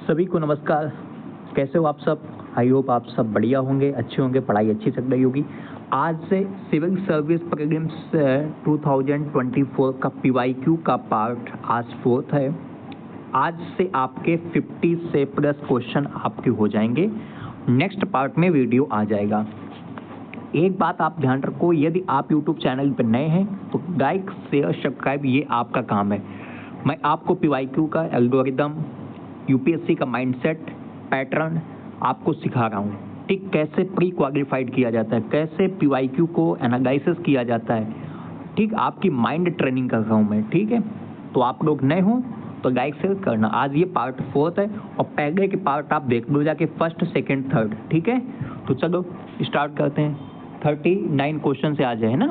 सभी को नमस्कार। कैसे हो आप सब? आई होप आप सब बढ़िया होंगे, अच्छे होंगे, पढ़ाई अच्छी चल रही होगी। आज से सिविल सर्विस प्रीलिम्स 2024 का PYQ का पार्ट आज 4th है। आज से आपके 50 से प्लस क्वेश्चन आपके हो जाएंगे। नेक्स्ट पार्ट में वीडियो आ जाएगा। एक बात आप ध्यान रखो, यदि आप यूट्यूब चैनल पर नए हैं तो लाइक शेयर सब्सक्राइब ये आपका काम है। मैं आपको PYQ का एल्गोरिदम, यूपीएससी का माइंडसेट, पैटर्न आपको सिखा रहा हूँ। ठीक, कैसे प्री क्वालिफाइड किया जाता है, कैसे PYQ को एनालिसिस किया जाता है। ठीक, आपकी माइंड ट्रेनिंग कर रहा हूँ मैं। ठीक है, तो आप लोग नए हो तो लाइक शेयर करना। आज ये पार्ट 4th है और पहले के पार्ट आप देख लो जाके, फर्स्ट, सेकेंड, थर्ड। ठीक है, तो चलो स्टार्ट करते हैं। 39 क्वेश्चन से आज है ना।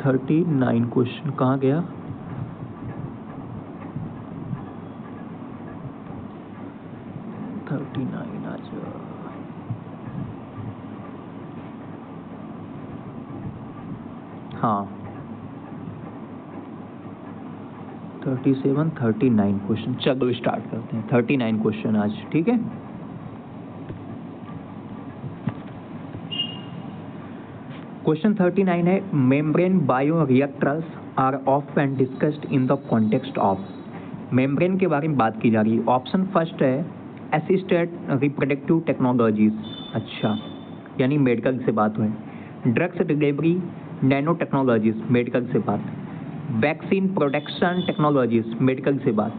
39 क्वेश्चन कहाँ गया? हाँ, 37, 39 क्वेश्चन। चलो स्टार्ट करते हैं। 39 क्वेश्चन आज। ठीक है, क्वेश्चन 39 है, membrane bioreactors are often discussed in the context of. Membrane के बारे में बात की जा रही है। ऑप्शन फर्स्ट है असिस्टेड रिप्रोडक्टिव टेक्नोलॉजीज, अच्छा यानी मेडिकल से बात हुई। Drugs delivery, nano technologies, medical से बात। वैक्सीन प्रोडक्शन टेक्नोलॉजीज, मेडिकल से बात।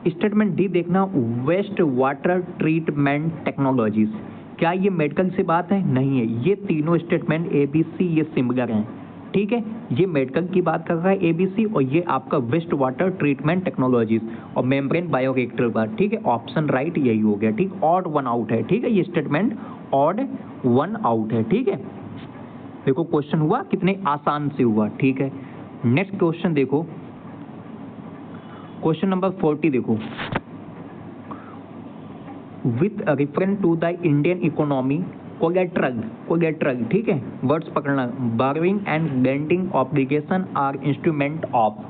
स्टेटमेंट डी देखना, वेस्ट वाटर ट्रीटमेंट टेक्नोलॉजीज, क्या ये मेडिकल से बात है? नहीं है। ये तीनों स्टेटमेंट ABC ये सिमिलर हैं। ठीक है, ये मेडिकल की बात कर रहा है ABC, और ये आपका वेस्ट वाटर ट्रीटमेंट टेक्नोलॉजीज और मेम्ब्रेन बायोरिएक्टर बात। ठीक है, ऑप्शन राइट यही हो गया। ठीक, ऑड वन आउट है। ठीक है, ये स्टेटमेंट ऑड वन आउट है। ठीक है, देखो क्वेश्चन हुआ कितने आसान से हुआ। ठीक है, नेक्स्ट क्वेश्चन देखो, क्वेश्चन नंबर 40 देखो। With reference to the Indian economy, collateral, ठीक है, वर्ड्स पकड़ना। Borrowing and lending obligation are instrument of.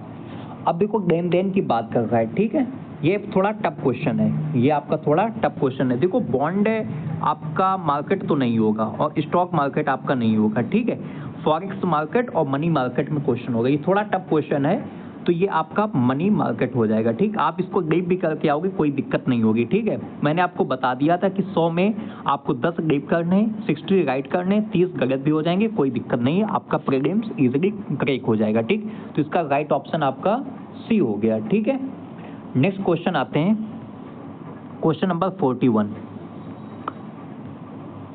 अब देखो लेन देन की बात कर रहा है। ठीक है, ये थोड़ा टफ क्वेश्चन है, ये आपका थोड़ा टफ क्वेश्चन है। देखो बॉन्ड आपका मार्केट तो नहीं होगा और स्टॉक मार्केट आपका नहीं होगा। ठीक है, फॉरेक्स मार्केट और मनी मार्केट में क्वेश्चन होगा। ये थोड़ा टफ क्वेश्चन है, तो ये आपका मनी मार्केट हो जाएगा। ठीक, आप इसको डीप भी करके आओगे, कोई दिक्कत नहीं होगी। ठीक है, मैंने आपको बता दिया था कि 100 में आपको 10 डीप करने, 60 राइट करने, 30 गलत भी हो जाएंगे, कोई दिक्कत नहीं है, आपका प्रीलिम्स इजीली क्रैक हो जाएगा। ठीक, तो इसका राइट ऑप्शन आपका C हो गया। ठीक है, नेक्स्ट क्वेश्चन आते हैं, क्वेश्चन नंबर 41।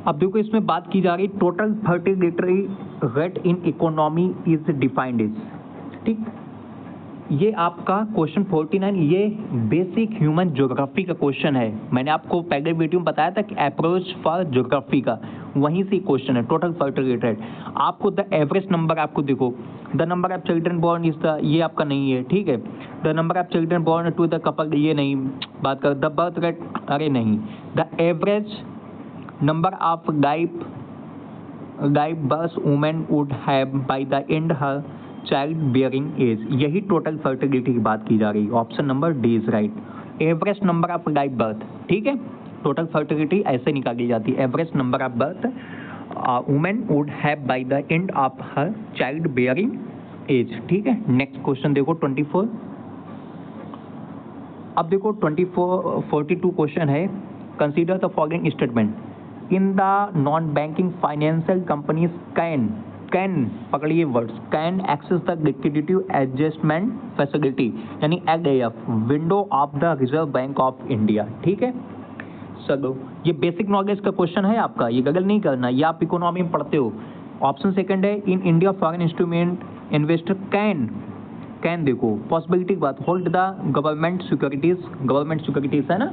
अब देखो इसमें बात की जा रही, total fertility rate in economy is defined is. ठीक, ये आपका क्वेश्चन 49, ये बेसिक ह्यूमन ज्योग्राफी का क्वेश्चन है। मैंने आपको पहले वीडियो में बताया था कि अप्रोच फॉर ज्योग्राफी का, वहीं से क्वेश्चन है। टोटल फर्टिलिटी रेट, आपको द एवरेज नंबर, आपको देखो the number of children born is the, ये आपका नहीं है। ठीक है, the number of children born to the couple, ये नहीं बात कर। द बर्थ रेट, अरे नहीं। The average number of live birth women would have by the end her child bearing age, यही टोटल फर्टिलिटी की बात की जा रही है। Option number D is right. Average number of live birth, ठीक है, टोटल फर्टिलिटी ऐसे निकाली जाती है। Average number of birth women would have by the end of her child bearing age. ठीक है, नेक्स्ट क्वेश्चन देखो 24। अब देखो 42 क्वेश्चन है। Consider the following statement in the non banking financial companies can पकड़िए words, can access the liquidity adjustment facility, यानी LAF, window of the Reserve Bank of India. ठीक है, चलो ये बेसिक नॉलेज का क्वेश्चन है आपका, ये गगल नहीं करना, ये आप इकोनॉमी में पढ़ते हो। ऑप्शन सेकंड है, in India foreign instrument investor can देखो पॉसिबिलिटी की बात, होल्ड द गवर्नमेंट सिक्योरिटीज है ना,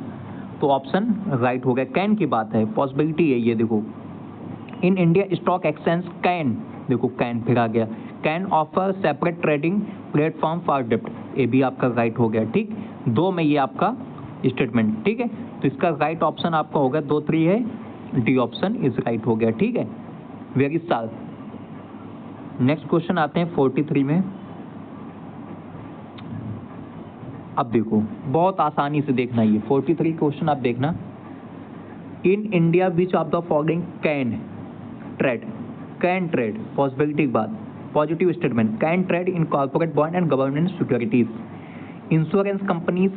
तो ऑप्शन राइट हो गया। कैन की बात है, पॉसिबिलिटी है ये। देखो in India stock exchange can, देखो कैन फिर आ गया। Can offer separate trading platform for डिप्ट, ये भी आपका राइट हो गया। ठीक, 2 में ये आपका स्टेटमेंट। ठीक है, तो इसका राइट ऑप्शन आपका होगा 2, 3 है, डी ऑप्शन इज राइट हो गया। ठीक है, वेरी शार्प। नेक्स्ट क्वेश्चन आते हैं 43 में। अब देखो बहुत आसानी से देखना, ये 43 क्वेश्चन आप देखना। In India which of the following can trade possibility की बात, positive statement, can trade in corporate bond and government securities, insurance companies,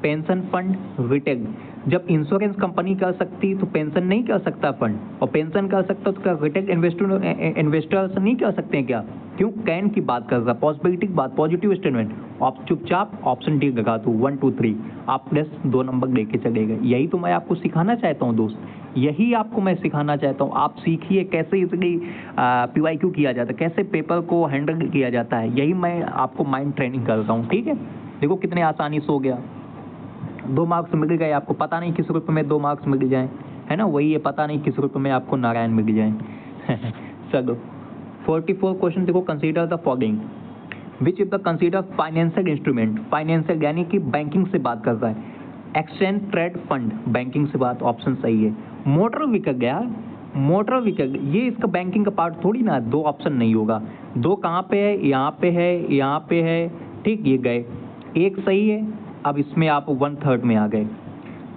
pension fund, retail. जब इंश्योरेंस कंपनी कर सकती तो पेंशन नहीं कर सकता फंड, और पेंशन कर सकता तो क्या रिटेल इन्वेस्टर्स नहीं कर सकते हैं क्या? क्यों? कैन की बात कर रहा, पॉसिबिलिटी की बात, पॉजिटिव स्टेटमेंट। आप चुपचाप ऑप्शन डी लगा दो, 1 2 3, आप प्लस 2 नंबर लेके चले गए। यही तो मैं आपको सिखाना चाहता हूँ दोस्त, यही आपको मैं सिखाना चाहता हूँ। आप सीखिए कैसे इसकी PYQ किया जाता है, कैसे पेपर को हैंडल किया जाता है, यही मैं आपको माइंड ट्रेनिंग करता हूँ, ठीक है। देखो कितने आसानी से हो गया, 2 मार्क्स मिल गए आपको, पता नहीं किस रूप में 2 मार्क्स मिल जाएं, है ना, वही है, पता नहीं किस रूप में आपको नारायण मिल जाएं। चलो 44 क्वेश्चन देखो, consider the following which is the consider financial instrument, financial यानी कि बैंकिंग से बात कर रहा है, एक्सचेंज ट्रेड फंड बैंकिंग से बात, ऑप्शन सही है। मोटर व्हीकल गया, मोटर व्हीकल ये इसका बैंकिंग का पार्ट थोड़ी ना, 2 ऑप्शन नहीं होगा। 2 कहाँ पे है? यहाँ पे है, यहाँ पे है, ठीक, ये गए, एक सही है। अब इसमें आप 1/3 में आ गए।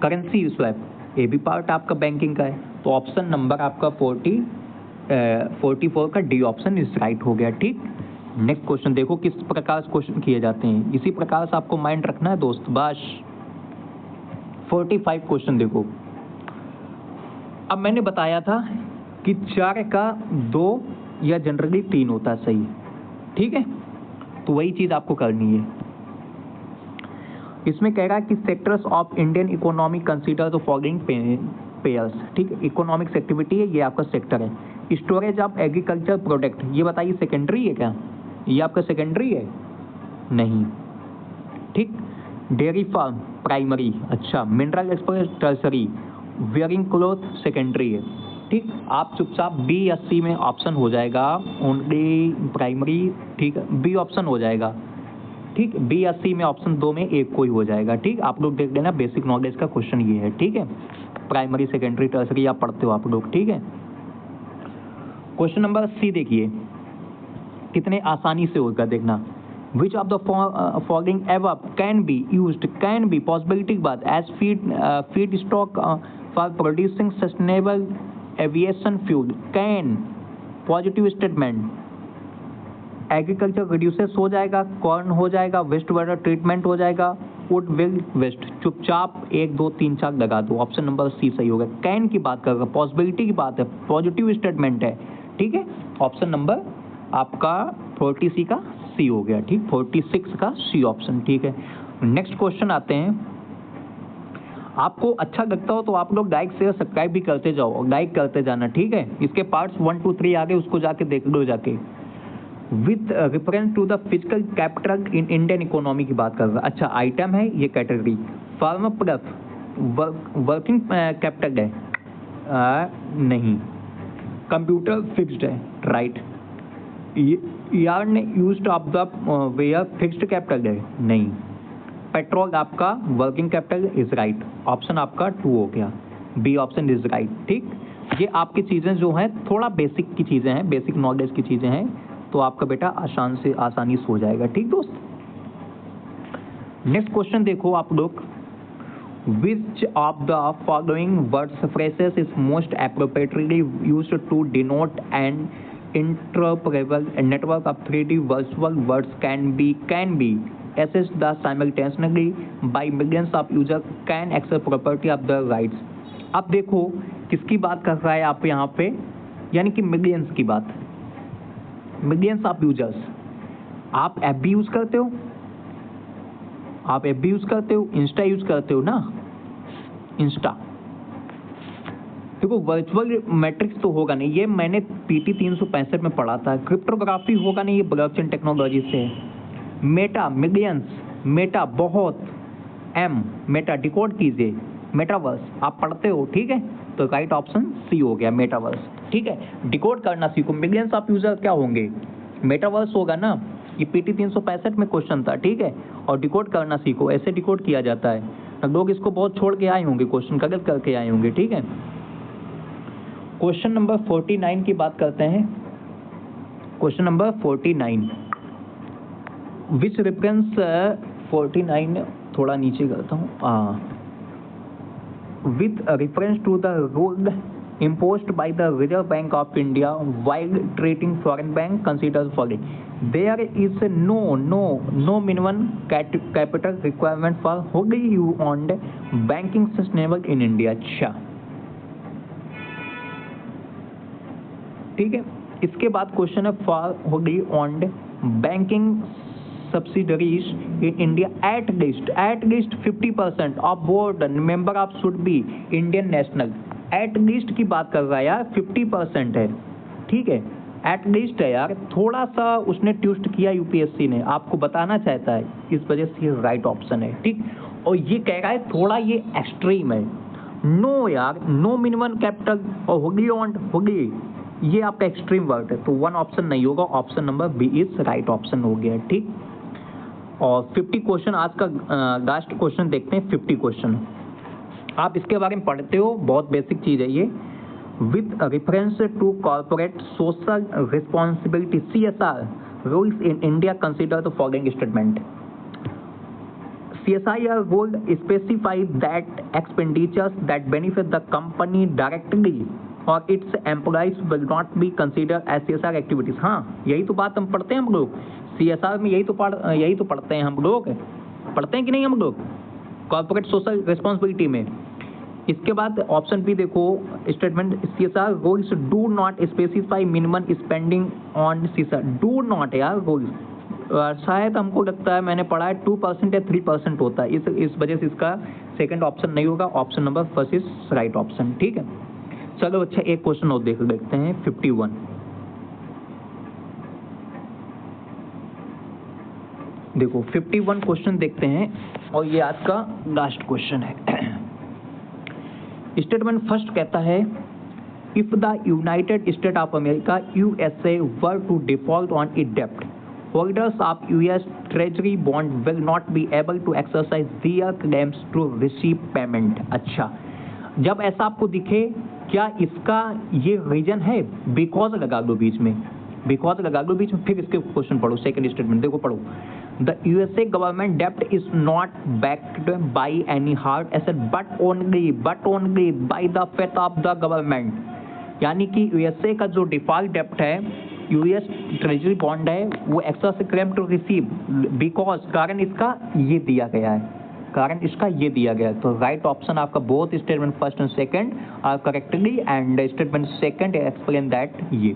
करेंसी स्वैप ये भी पार्ट आपका बैंकिंग का है, तो ऑप्शन नंबर आपका 44 का डी ऑप्शन इज राइट हो गया, ठीक। नेक्स्ट क्वेश्चन देखो किस प्रकार से क्वेश्चन किए जाते हैं, इसी प्रकार से आपको माइंड रखना है दोस्त, बस। 45 क्वेश्चन देखो, अब मैंने बताया था कि 4 का 2 या जनरली 3 होता है सही, ठीक है, तो वही चीज आपको करनी है। इसमें कह रहा है कि sectors of Indian economy consider the following pairs, ठीक है, इकोनॉमिक्स एक्टिविटी है, ये आपका सेक्टर है। स्टोरेज ऑफ एग्रीकल्चर प्रोडक्ट, ये बताइए सेकेंडरी है क्या? ये आपका सेकेंडरी है? नहीं, ठीक। डेयरी फार्म प्राइमरी, अच्छा। Mineral express tertiary, wearing cloth secondary है, ठीक। आप चुपचाप बी या सी में ऑप्शन हो जाएगा, ओनली प्राइमरी, ठीक है, बी ऑप्शन हो जाएगा, ठीक। बी या सी में ऑप्शन 2 में एक कोई हो जाएगा, ठीक। आप लोग देख लेना, बेसिक नॉलेज का क्वेश्चन ये है, ठीक है। प्राइमरी सेकेंडरी टर्सरी आप पढ़ते हो आप लोग, ठीक है। क्वेश्चन नंबर सी देखिए कितने आसानी से होगा, देखना। Which of the following above can be used, can be possibility की बात, as feed stock for producing sustainable aviation fuel, can positive statement, agriculture reduces हो जाएगा, कॉर्न हो जाएगा, वेस्ट वाटर ट्रीटमेंट हो जाएगा, वुड विल वेस्ट। चुपचाप 1 2 3 4 लगा दो, ऑप्शन नंबर सी सही होगा। कैन की बात कर रहा, पॉसिबिलिटी की बात है, पॉजिटिव स्टेटमेंट है, ठीक है। ऑप्शन नंबर आपका 40 का सी हो गया, ठीक, 46 का सी ऑप्शन, ठीक है। नेक्स्ट क्वेश्चन आते हैं। आपको अच्छा लगता हो तो आप लोग लाइक शेयर सब्सक्राइब भी करते जाओ, लाइक करते जाना, ठीक है। इसके पार्ट्स 1 2 3 आगे, उसको जाके देख लो जाके। With reference to the physical capital in Indian economy की बात कर रहा है, अच्छा आइटम है ये category. Farmer plus working capital है, नहीं। कंप्यूटर फिक्स्ड है, right. Yarn used of the ware fixed capital है, नहीं। पेट्रोल आपका working capital is right, option आपका 2 हो गया, बी ऑप्शन इज राइट, ठीक। ये आपकी चीजें जो हैं थोड़ा बेसिक की चीजें हैं, बेसिक नॉलेज की चीजें हैं, तो आपका बेटा आसानी से हो जाएगा, ठीक दोस्त। नेक्स्ट क्वेश्चन देखो आप लोग। Which of the following words phrases is most appropriately used to denote an interoperable network of 3D virtual words can be access the simultaneously by millions of users can access property of the rights। अब देखो किसकी बात कर रहा है आप यहाँ पे, यानी कि मिलियंस की बात, मिलियंस ऑफ यूजर्स। आप एफ भी यूज करते हो, आप एफ भी यूज करते हो, इंस्टा यूज करते हो ना, इंस्टा। देखो वर्चुअल मैट्रिक्स तो होगा नहीं, ये मैंने PT 365 में पढ़ा था। क्रिप्टोग्राफी होगा नहीं, ये ब्लॉकचेन टेक्नोलॉजी से है। मेटा मिलियंस, मेटा बहुत, एम मेटा डिकोड कीजिए, मेटावर्स आप पढ़ते हो, ठीक है, तो राइट ऑप्शन सी हो गया, मेटावर्स, ठीक है। डिकोड करना सीखो, मिलियंस ऑफ यूजर क्या होंगे, मेटावर्स होगा ना, ये PT 365 में क्वेश्चन था, ठीक है। और डिकोड करना सीखो, ऐसे डिकोड किया जाता है। लोग इसको बहुत छोड़ के आए होंगे, क्वेश्चन गलत करके आए होंगे, ठीक है। क्वेश्चन नंबर 49 की बात करते हैं। क्वेश्चन नंबर 49, which reference 49 थोड़ा नीचे करता हूँ. With reference to the rule imposed by the Reserve Bank of India while treating foreign bank considered foreign, there is no minimum capital requirement for wholly owned banking sustainable in India. अच्छा, ठीक है. इसके बाद question है for wholly owned banking subsidiaries in India at least 50% of board member of should be Indian national. at least की बात कर रहा है यार, 50% है, ठीक है. at least है यार, थोड़ा सा उसने ट्विस्ट किया यूपीएससी ने, आपको बताना चाहता है, इस वजह से ये राइट ऑप्शन है, ठीक. और ये कह रहा है थोड़ा ये एक्सट्रीम है. नो यार, नो मिनिमम कैपिटल और होगी ऑन होगी, ये आपका एक्सट्रीम वर्ड है, तो 1 ऑप्शन नहीं होगा. Option number B is right option हो गया, ठीक. और 50 क्वेश्चन आज का लास्ट क्वेश्चन देखते हैं. 50 क्वेश्चन आप इसके बारे में पढ़ते हो, बहुत बेसिक चीज है ये. With reference to corporate social responsibility CSR rules in India consider the following statement. CSR rule specify that expenditures that benefit the company directly or its employees will not be considered as CSR activities. हाँ, यही तो बात हम पढ़ते हैं हम लोग. CSR में यही तो पढ़ते हैं हम लोग, पढ़ते हैं कि नहीं हम लोग, कॉर्पोरेट सोशल रिस्पॉन्सिबिलिटी में. इसके बाद ऑप्शन बी देखो, statement CSR rules do not specify minimum spending on CSR. Do not यार रूल्स, शायद हमको लगता है मैंने पढ़ा है 2% या 3% होता है, इस वजह से इसका सेकंड ऑप्शन नहीं होगा. Option number first is right option, ठीक है. चलो अच्छा, एक क्वेश्चन और देखते हैं. 51 देखो, 51 क्वेश्चन देखते हैं और ये आज का लास्ट क्वेश्चन है. स्टेटमेंट फर्स्ट कहता है, if the United State of America USA were to default on it डेप्ट, holders of US Treasury bond will not be able to exercise their claims to receive payment. अच्छा, जब ऐसा आपको दिखे, क्या इसका ये रीजन है? बिकॉज लगा दो बीच में, बिकॉज लगा दो बीच में, फिर इसके क्वेश्चन पढ़ो. सेकंड स्टेटमेंट देखो, पढ़ो. द USA गवर्नमेंट डेप्ट is not backed by any hard asset but only by the faith of the government. यानी कि USA का जो डिफॉल्ट डेप्ट है, US ट्रेजरी बॉन्ड है, वो एक्स्ट्रा से क्लेम टू रिसीव बिकॉज कारण इसका ये दिया गया है, कारण इसका ये दिया गया है. तो राइट ऑप्शन आपका both statement first and second are correctly and statement second explain that ये.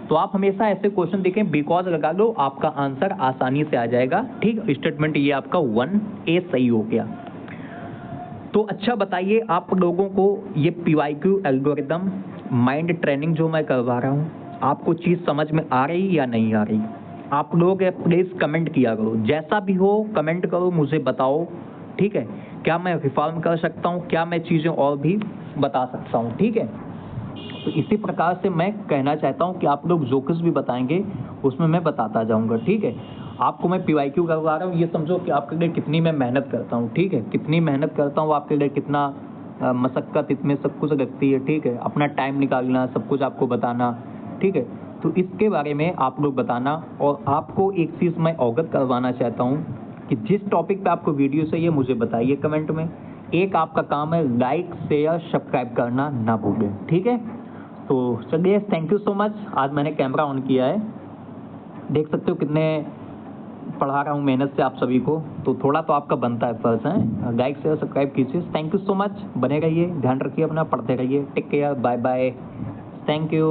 तो आप हमेशा ऐसे क्वेश्चन देखें, बिकॉज लगा दो, आपका आंसर आसानी से आ जाएगा, ठीक. स्टेटमेंट ये आपका 1A सही हो गया. तो अच्छा बताइए आप लोगों को ये PYQ एल्गोरिदम माइंड ट्रेनिंग जो मैं करवा रहा हूँ, आपको चीज़ समझ में आ रही या नहीं आ रही? आप लोग प्लीज़ कमेंट किया करो, जैसा भी हो कमेंट करो, मुझे बताओ, ठीक है. क्या मैं रिफॉर्म कर सकता हूँ, क्या मैं चीज़ें और भी बता सकता हूँ, ठीक है. तो इसी प्रकार से मैं कहना चाहता हूँ कि आप लोग जो कुछ भी बताएंगे उसमें मैं बताता जाऊँगा, ठीक है. आपको मैं PYQ करवा रहा हूँ, ये समझो कि आपके लिए कितनी मैं मेहनत करता हूँ, ठीक है. कितनी मेहनत करता हूँ आपके लिए, कितना मशक्क़त इसमें सब कुछ लगती है, ठीक है. अपना टाइम निकालना, सब कुछ आपको बताना, ठीक है. तो इसके बारे में आप लोग बताना. और आपको एक चीज़ मैं अवगत करवाना चाहता हूँ कि जिस टॉपिक पे आपको वीडियो चाहिए मुझे बताइए कमेंट में. एक आपका काम है लाइक शेयर सब्सक्राइब करना ना भूलें, ठीक है. तो चलिए, थैंक यू सो मच. आज मैंने कैमरा ऑन किया है, देख सकते हो कितने पढ़ा रहा हूँ मेहनत से आप सभी को. तो थोड़ा तो आपका बनता है फर्ज है, लाइक शेयर सब्सक्राइब कीजिए. थैंक यू सो मच, बने रहिए, ध्यान रखिए अपना, पढ़ते रहिए. Take care, bye bye, thank you.